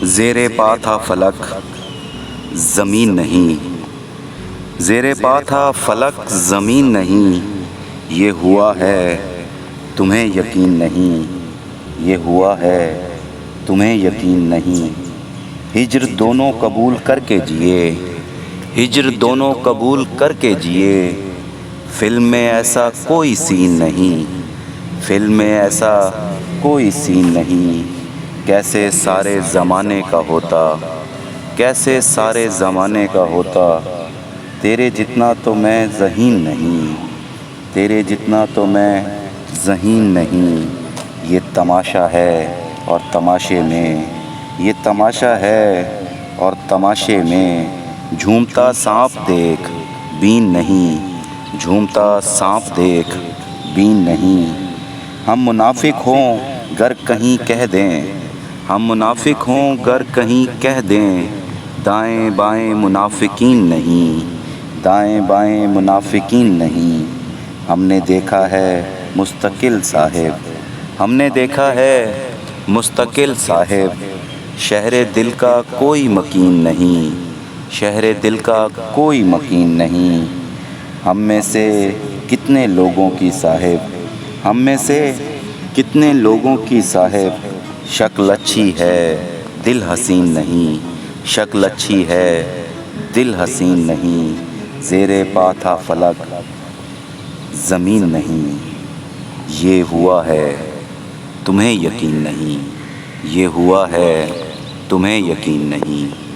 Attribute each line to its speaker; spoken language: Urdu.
Speaker 1: زیر پا تھا فلک زمین نہیں، زیر پا تھا فلک زمین نہیں، یہ ہوا ہے تمہیں یقین نہیں، یہ ہوا ہے تمہیں یقین نہیں۔ ہجر دونوں قبول کر کے جیے، ہجر دونوں قبول کر کے جیے، فلم میں ایسا کوئی سین نہیں، فلم میں ایسا کوئی سین نہیں۔ کیسے سارے زمانے کا ہوتا، کیسے سارے زمانے کا ہوتا، تیرے جتنا تو میں ذہین نہیں، تیرے جتنا تو میں ذہین نہیں۔ یہ تماشا ہے اور تماشے میں، یہ تماشا ہے اور تماشے میں، جھومتا سانپ دیکھ بین نہیں، جھومتا سانپ دیکھ بین نہیں۔ ہم منافق ہوں گر کہیں کہہ دیں، ہم منافق ہوں گر کہیں کہہ دیں، دائیں بائیں منافقین نہیں، دائیں بائیں منافقین نہیں۔ ہم نے دیکھا ہے مستقل صاحب، ہم نے دیکھا ہے مستقل صاحب، شہر دل کا کوئی مکین نہیں، شہر دل کا کوئی مکین نہیں۔ ہم میں سے کتنے لوگوں کی صاحب، ہم میں سے کتنے لوگوں کی صاحب، شکل اچھی ہے دل حسین نہیں، شکل اچھی ہے دل حسین نہیں۔ زیر پا تھا فلک زمین نہیں، یہ ہوا ہے تمہیں یقین نہیں، یہ ہوا ہے تمہیں یقین نہیں۔